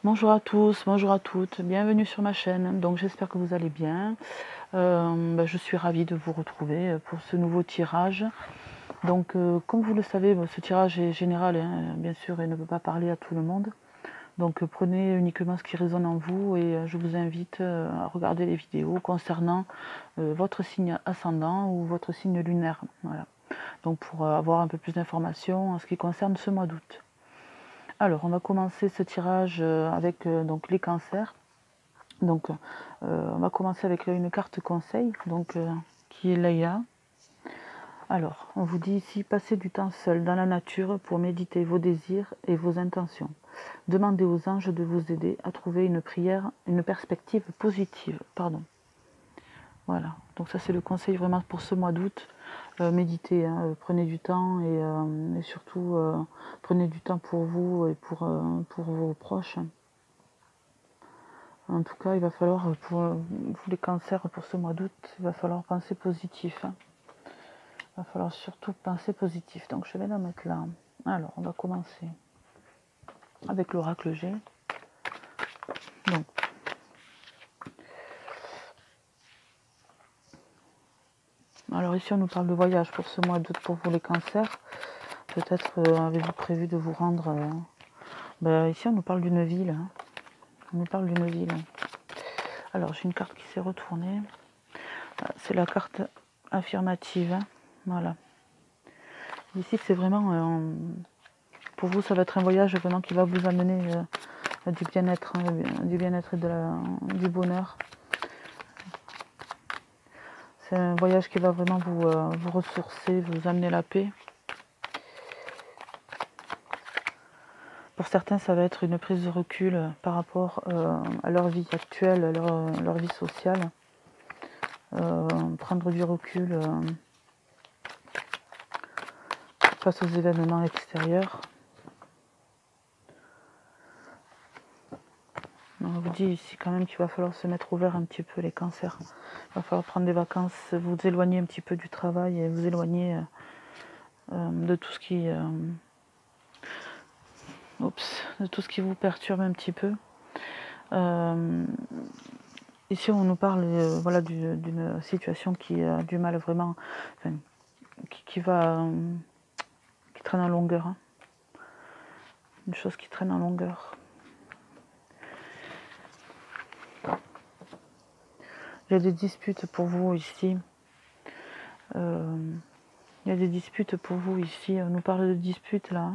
Bonjour à tous, bonjour à toutes, bienvenue sur ma chaîne. Donc j'espère que vous allez bien. Je suis ravie de vous retrouver pour ce nouveau tirage. Donc comme vous le savez, ce tirage est général, hein, bien sûr, et ne peut pas parler à tout le monde. Donc prenez uniquement ce qui résonne en vous et je vous invite à regarder les vidéos concernant votre signe ascendant ou votre signe lunaire. Voilà. Donc pour avoir un peu plus d'informations en ce qui concerne ce mois d'août. Alors, on va commencer ce tirage avec donc les cancers. Donc, on va commencer avec une carte conseil, donc, qui est Leïla. Alors, on vous dit ici, passez du temps seul dans la nature pour méditer vos désirs et vos intentions. Demandez aux anges de vous aider à trouver une perspective positive. Pardon. Voilà, donc ça c'est le conseil vraiment pour ce mois d'août. Méditez, hein, prenez du temps et surtout prenez du temps pour vous et pour vos proches. En tout cas, il va falloir, pour vous les cancers, pour ce mois d'août, il va falloir penser positif. Hein. Il va falloir surtout penser positif. Donc, je vais la mettre là. Alors, on va commencer avec l'oracle G. Donc, alors ici, on nous parle de voyage pour ce mois d'août pour vous les cancers. Peut-être avez-vous prévu de vous rendre... ici, on nous parle d'une ville. Hein. On nous parle d'une ville. Alors, j'ai une carte qui s'est retournée. C'est la carte affirmative. Hein. Voilà. Ici, c'est vraiment... pour vous, ça va être un voyage vraiment qui va vous amener du bien-être, hein, du bien-être et du bonheur. C'est un voyage qui va vraiment vous ressourcer, vous amener la paix. Pour certains, ça va être une prise de recul par rapport à leur vie actuelle, à leur vie sociale. Prendre du recul face aux événements extérieurs. On vous dit ici quand même qu'il va falloir se mettre ouvert un petit peu les cancers. Il va falloir prendre des vacances, vous éloigner un petit peu du travail et vous éloigner de tout ce qui... de tout ce qui vous perturbe un petit peu. Ici, on nous parle voilà, d'une situation qui a du mal vraiment, enfin, qui traîne en longueur. Hein. Une chose qui traîne en longueur. Il y a des disputes pour vous ici. Il y a des disputes pour vous ici. On nous parle de disputes là.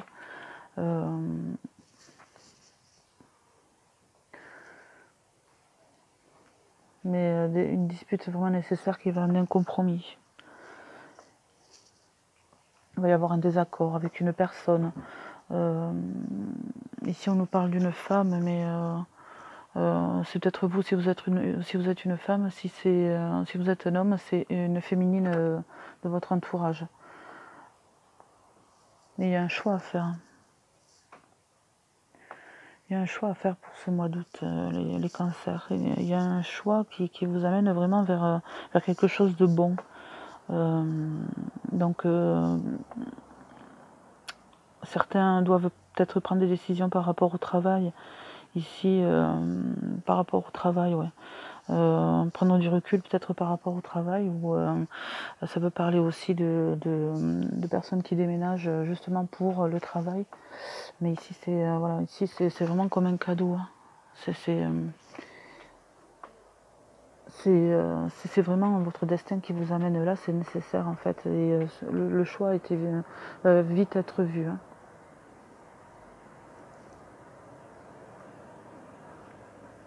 Mais une dispute vraiment nécessaire qui va amener un compromis. Il va y avoir un désaccord avec une personne. Ici, on nous parle d'une femme, mais c'est peut-être vous si vous êtes une femme. Si vous êtes un homme, c'est une féminine de votre entourage. Mais il y a un choix à faire. Il y a un choix à faire pour ce mois d'août, les cancers. Il y a un choix qui vous amène vraiment vers quelque chose de bon. Donc, certains doivent peut-être prendre des décisions par rapport au travail. Ici, par rapport au travail, ouais. Prendre du recul peut-être par rapport au travail, ou ça peut parler aussi de personnes qui déménagent justement pour le travail. Mais ici, voilà, ici c'est vraiment comme un cadeau. Hein. C'est vraiment votre destin qui vous amène là, c'est nécessaire en fait. Et le choix était vite être vu. Hein.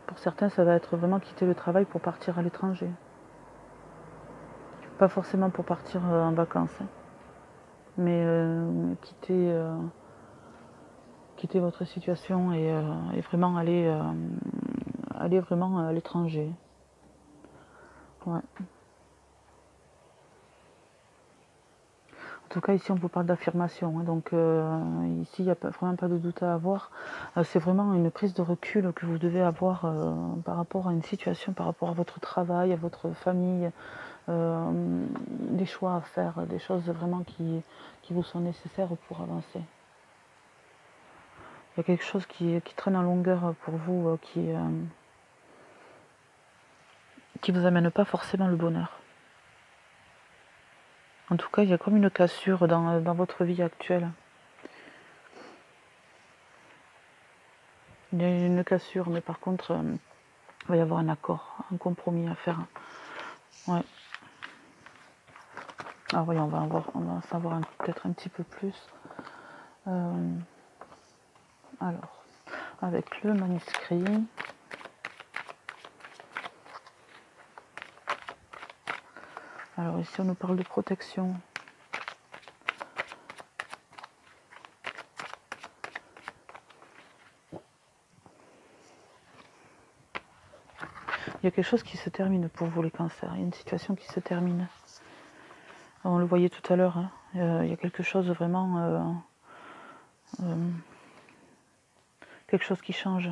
Pour certains, ça va être vraiment quitter le travail pour partir à l'étranger. Pas forcément pour partir en vacances, hein, mais quitter votre situation et vraiment aller vraiment à l'étranger. Ouais. En tout cas, ici, on vous parle d'affirmation. Hein, donc, ici, il n'y a vraiment pas de doute à avoir. C'est vraiment une prise de recul que vous devez avoir par rapport à une situation, par rapport à votre travail, à votre famille. Des choix à faire, des choses vraiment qui vous sont nécessaires pour avancer. Il y a quelque chose qui traîne en longueur pour vous, qui vous amène pas forcément le bonheur. En tout cas, il y a comme une cassure dans votre vie actuelle. Il y a une cassure, mais par contre, il va y avoir un accord, un compromis à faire. Ouais. Ah oui, on va en savoir peut-être un petit peu plus. Alors, avec le manuscrit. Alors ici, on nous parle de protection. Il y a quelque chose qui se termine pour vous, les cancers. Il y a une situation qui se termine. On le voyait tout à l'heure. Hein. Il y a quelque chose vraiment... quelque chose qui change.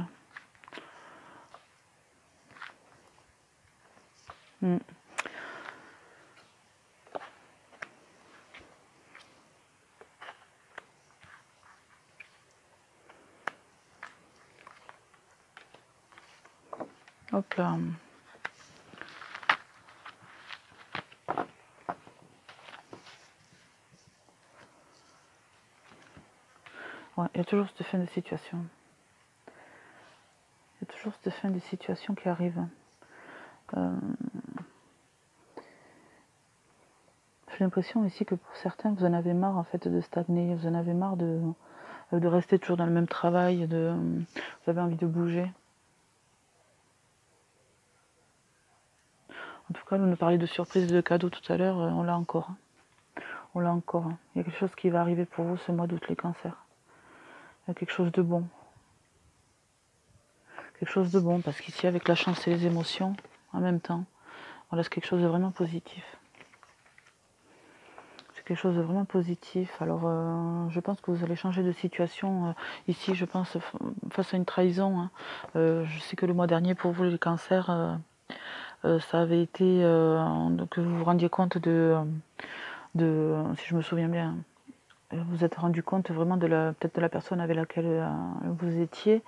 Mm. Hop là. Ouais, il y a toujours cette fin de situation. Il y a toujours cette fin de situation qui arrive. J'ai l'impression ici que pour certains, vous en avez marre en fait de stagner, vous en avez marre de rester toujours dans le même travail, vous avez envie de bouger. En tout cas, vous nous parliez de surprises, de cadeaux tout à l'heure, on l'a encore. On l'a encore. Il y a quelque chose qui va arriver pour vous ce mois d'août, les cancers. Il y a quelque chose de bon. Quelque chose de bon, parce qu'ici, avec la chance et les émotions, en même temps, on laisse quelque chose de vraiment positif. C'est quelque chose de vraiment positif. Alors, je pense que vous allez changer de situation. Ici, je pense, face à une trahison. Hein. Je sais que le mois dernier, pour vous, les cancers, ça avait été que vous vous rendiez compte si je me souviens bien, vous êtes rendu compte vraiment peut-être de la personne avec laquelle vous étiez,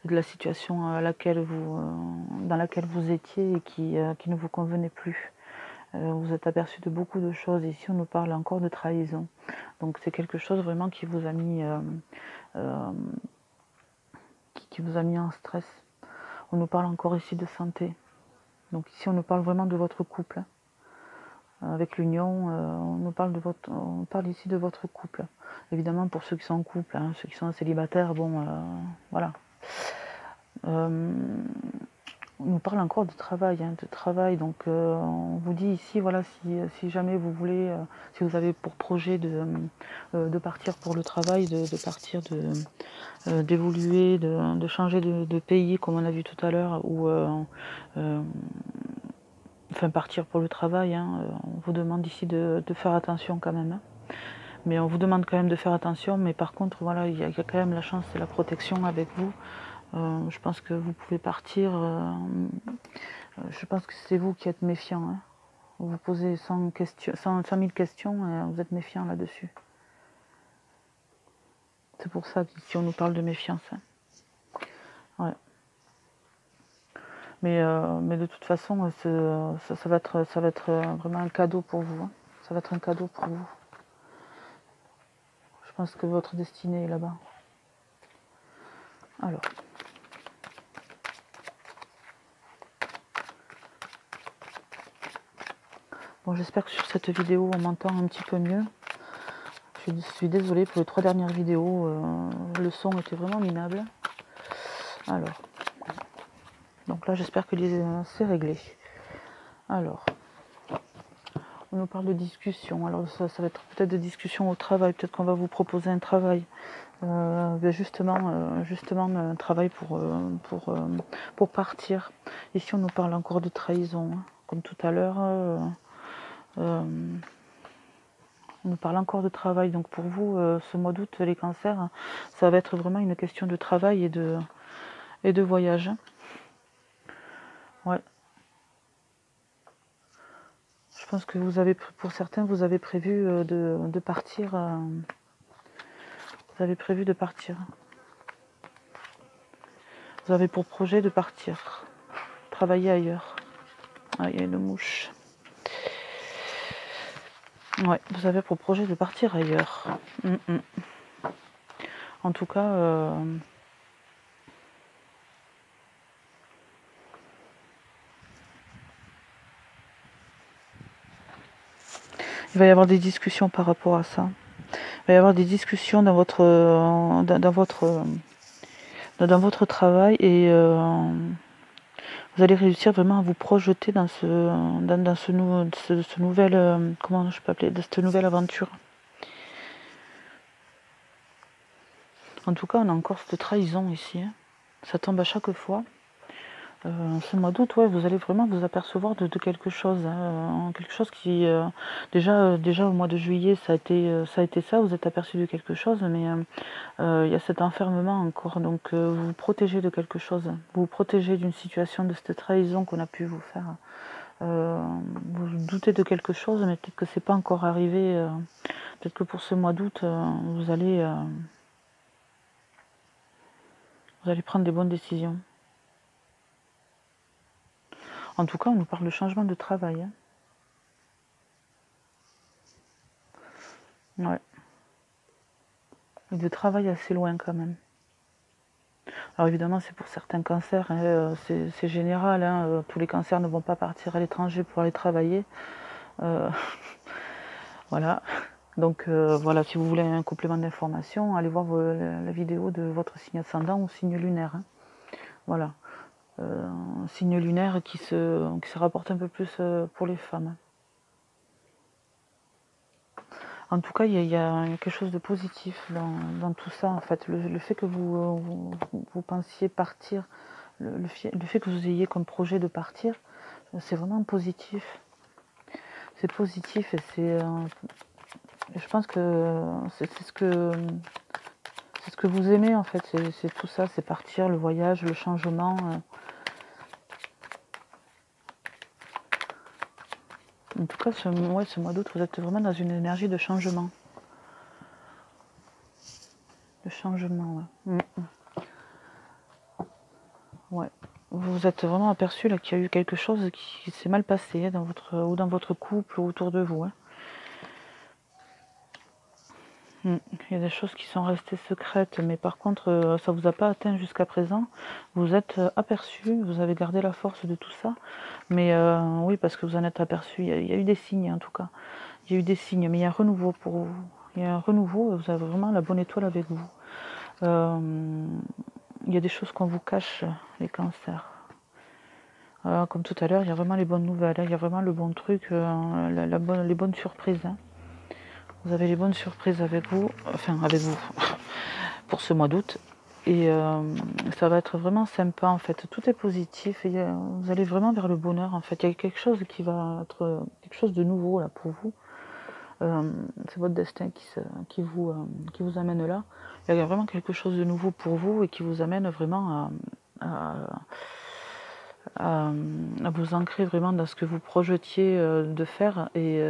de la situation dans laquelle vous étiez et qui ne vous convenait plus. Vous êtes aperçu de beaucoup de choses. Ici, on nous parle encore de trahison. Donc, c'est quelque chose vraiment qui vous a mis, qui vous a mis en stress. On nous parle encore ici de santé. Donc ici, on nous parle vraiment de votre couple. Avec l'union, on parle ici de votre couple. Évidemment, pour ceux qui sont en couple, hein, ceux qui sont célibataires, bon, voilà. On nous parle encore de travail, donc on vous dit ici, voilà, si jamais vous voulez, si vous avez pour projet de partir pour le travail, de partir, d'évoluer, de changer de pays, comme on a vu tout à l'heure, ou enfin partir pour le travail, hein, on vous demande ici de faire attention quand même. Hein. Mais on vous demande quand même de faire attention, mais par contre, voilà, il y a quand même la chance et la protection avec vous. Je pense que vous pouvez partir. Je pense que c'est vous qui êtes méfiant. Hein. Vous vous posez 100 000 questions et vous êtes méfiant là-dessus. C'est pour ça qu'ici on nous parle de méfiance. Hein. Ouais. Mais de toute façon, ça va être vraiment un cadeau pour vous. Hein. Ça va être un cadeau pour vous. Je pense que votre destinée est là-bas. Alors. Bon, j'espère que sur cette vidéo, on m'entend un petit peu mieux. Je suis désolée pour les 3 dernières vidéos. Le son était vraiment minable. Alors. Donc là, j'espère que c'est réglé. Alors. On nous parle de discussion. Alors ça va être peut-être de discussion au travail. Peut-être qu'on va vous proposer un travail. Justement un travail pour partir. Ici, on nous parle encore de trahison. Hein. Comme tout à l'heure, on nous parle encore de travail. Donc pour vous, ce mois d'août, les cancers, ça va être vraiment une question de travail et de voyage. Ouais. Je pense que pour certains, vous avez prévu de partir. Vous avez prévu de partir. Vous avez pour projet de partir, travailler ailleurs. Ah, il y a une mouche. Ouais, vous avez pour projet de partir ailleurs. En tout cas, il va y avoir des discussions par rapport à ça. Il va y avoir des discussions dans votre travail et vous allez réussir vraiment à vous projeter dans ce nouvel, comment je peux appeler, de cette nouvelle aventure. En tout cas, on a encore cette trahison ici. Hein. Ça tombe à chaque fois. Ce mois d'août, ouais, vous allez vraiment vous apercevoir de quelque chose. Hein. Quelque chose qui... déjà au mois de juillet, ça a été ça, vous êtes aperçu de quelque chose, mais il y a cet enfermement encore. Donc vous vous protégez de quelque chose. Vous vous protégez d'une situation, de cette trahison qu'on a pu vous faire. Vous doutez de quelque chose, mais peut-être que c'est pas encore arrivé. Peut-être que pour ce mois d'août, vous allez prendre des bonnes décisions. En tout cas, on nous parle de changement de travail. Hein. Ouais. Et de travail assez loin quand même. Alors évidemment, c'est pour certains cancers, hein, c'est général. Hein, tous les cancers ne vont pas partir à l'étranger pour aller travailler. Voilà. Donc voilà, si vous voulez un complément d'information, allez voir la vidéo de votre signe ascendant ou signe lunaire. Hein. Voilà. Un signe lunaire qui se rapporte un peu plus pour les femmes. En tout cas, il y a quelque chose de positif dans tout ça, en fait. Le fait que vous pensiez partir, le fait que vous ayez comme projet de partir, c'est vraiment positif. C'est positif et je pense que c'est ce que vous aimez, en fait. C'est tout ça, c'est partir, le voyage, le changement. En tout cas, ce mois d'août, vous êtes vraiment dans une énergie de changement. De changement, ouais. Ouais. Vous vous êtes vraiment aperçu là qu'il y a eu quelque chose qui s'est mal passé dans votre couple ou autour de vous. Hein. Il y a des choses qui sont restées secrètes, mais par contre, ça vous a pas atteint jusqu'à présent. Vous êtes aperçu, vous avez gardé la force de tout ça. Mais oui, parce que vous en êtes aperçu, il y a eu des signes en tout cas. Il y a eu des signes, mais il y a un renouveau pour vous. Il y a un renouveau, vous avez vraiment la bonne étoile avec vous. Il y a des choses qu'on vous cache, les cancers. Comme tout à l'heure, il y a vraiment les bonnes nouvelles, hein, il y a vraiment le bon truc, les bonnes surprises. Hein. Vous avez les bonnes surprises avec vous, pour ce mois d'août. Et ça va être vraiment sympa en fait. Tout est positif et vous allez vraiment vers le bonheur en fait. Il y a quelque chose qui va être quelque chose de nouveau là pour vous. C'est votre destin qui vous amène là. Il y a vraiment quelque chose de nouveau pour vous et qui vous amène vraiment à vous ancrer vraiment dans ce que vous projetiez de faire et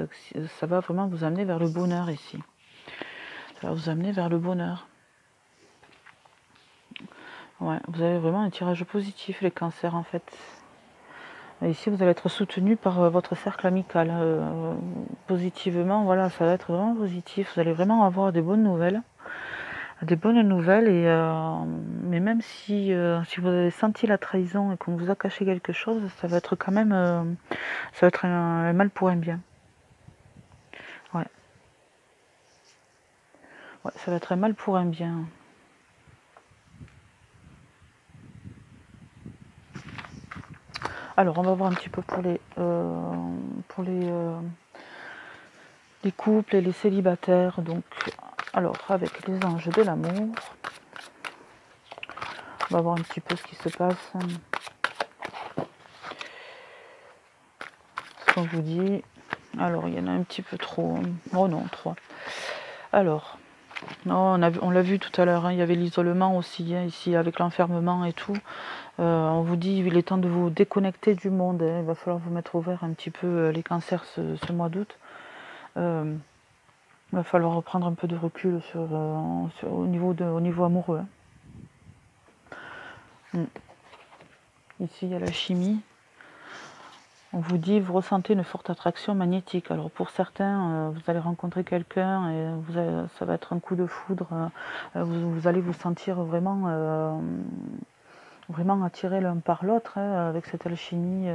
ça va vraiment vous amener vers le bonheur ici. Ça va vous amener vers le bonheur. Ouais, vous avez vraiment un tirage positif, les cancers en fait. Et ici, vous allez être soutenu par votre cercle amical. Positivement, voilà, ça va être vraiment positif. Vous allez vraiment avoir des bonnes nouvelles. Et mais même si vous avez senti la trahison et qu'on vous a caché quelque chose, ça va être quand même ça va être un mal pour un bien. Ouais. Ouais, ça va être un mal pour un bien. Alors on va voir un petit peu pour les couples et les célibataires. Donc alors avec les anges de l'amour. On va voir un petit peu ce qui se passe. Ce qu'on vous dit. Alors, il y en a un petit peu trop. Oh non, 3. Alors, non, on l'a vu tout à l'heure, hein, il y avait l'isolement aussi, hein, ici, avec l'enfermement et tout. On vous dit, il est temps de vous déconnecter du monde. Hein, il va falloir vous mettre au vert un petit peu les cancers ce mois d'août. Il va falloir reprendre un peu de recul au niveau amoureux. Hein. Ici, il y a la chimie. On vous dit, vous ressentez une forte attraction magnétique. Alors pour certains, vous allez rencontrer quelqu'un et ça va être un coup de foudre. Vous allez vous sentir vraiment, vraiment attiré l'un par l'autre, hein, avec cette alchimie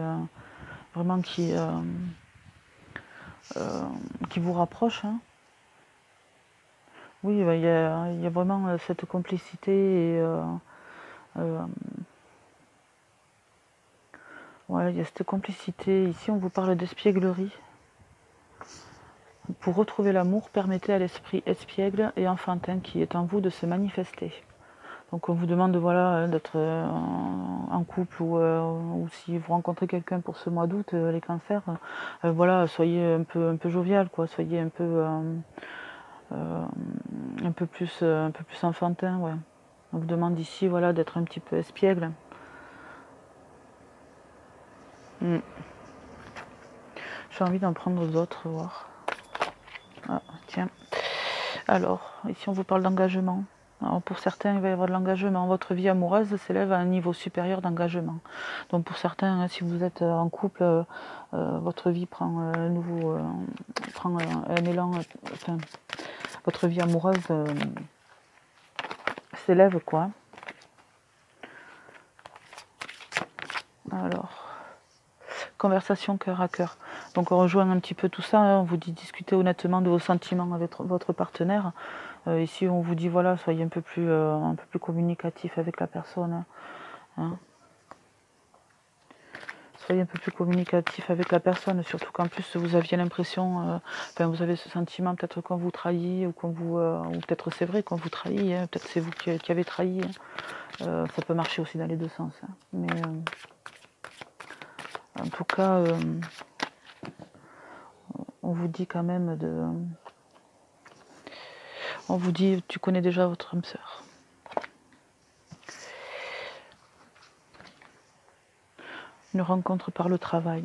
vraiment qui vous rapproche. Hein. Oui, il y a vraiment cette complicité et ouais, il y a cette complicité. Ici, on vous parle d'espièglerie. Pour retrouver l'amour, permettez à l'esprit espiègle et enfantin qui est en vous de se manifester. Donc on vous demande voilà, d'être en couple ou si vous rencontrez quelqu'un pour ce mois d'août, les cancers, voilà, soyez un peu jovial, quoi, soyez un peu plus enfantin, ouais. On vous demande ici voilà, d'être un petit peu espiègle. J'ai envie d'en prendre d'autres, voir. Ah, tiens. Alors, ici on vous parle d'engagement. Alors pour certains, il va y avoir de l'engagement. Votre vie amoureuse s'élève à un niveau supérieur d'engagement. Donc pour certains, si vous êtes en couple, votre vie prend prend un élan. Enfin, votre vie amoureuse s'élève, quoi. Alors, conversation cœur à cœur. Donc on rejoint un petit peu tout ça. Hein. On vous dit discuter honnêtement de vos sentiments avec votre partenaire. Ici, on vous dit voilà, soyez un peu plus communicatif avec la personne. Hein. Soyez un peu plus communicatif avec la personne, surtout qu'en plus vous aviez l'impression, vous avez ce sentiment peut-être qu'on vous trahit ou ou peut-être c'est vrai qu'on vous trahit, hein, peut-être c'est vous qui avez trahi. Hein. Ça peut marcher aussi dans les deux sens. Hein. Mais en tout cas, on vous dit quand même on vous dit, tu connais déjà votre âme sœur. Une rencontre par le travail.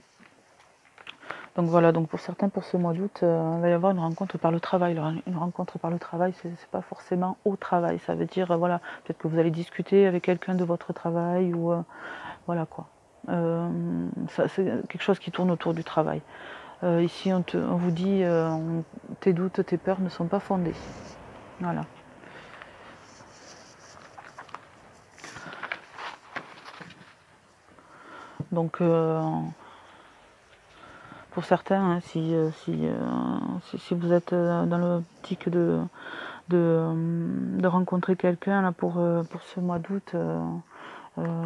Donc voilà, donc pour certains, pour ce mois d'août, il va y avoir une rencontre par le travail. Alors, une rencontre par le travail, c'est pas forcément au travail. Ça veut dire, voilà, peut-être que vous allez discuter avec quelqu'un de votre travail ou voilà quoi. C'est quelque chose qui tourne autour du travail. Ici, on vous dit, tes doutes, tes peurs ne sont pas fondés. Voilà. Donc, pour certains, hein, si vous êtes dans l'optique de rencontrer quelqu'un pour ce mois d'août,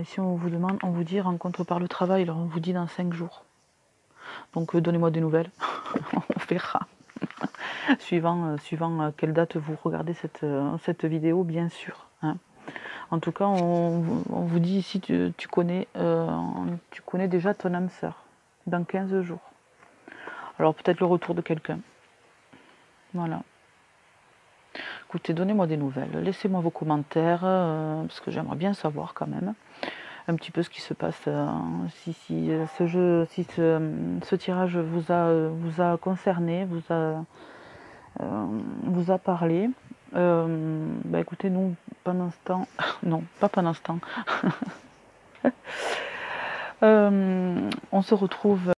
ici on vous dit rencontre par le travail, alors on vous dit dans 5 jours. Donc donnez-moi des nouvelles, on verra. suivant quelle date vous regardez cette vidéo, bien sûr. Hein. En tout cas, on vous dit ici, tu connais déjà ton âme sœur, dans 15 jours. Alors peut-être le retour de quelqu'un. Voilà. Écoutez, donnez-moi des nouvelles, laissez-moi vos commentaires, parce que j'aimerais bien savoir quand même un petit peu ce qui se passe, si ce tirage vous a concerné, vous a parlé. Écoutez, nous, pendant ce temps, non, pas pendant ce temps, on se retrouve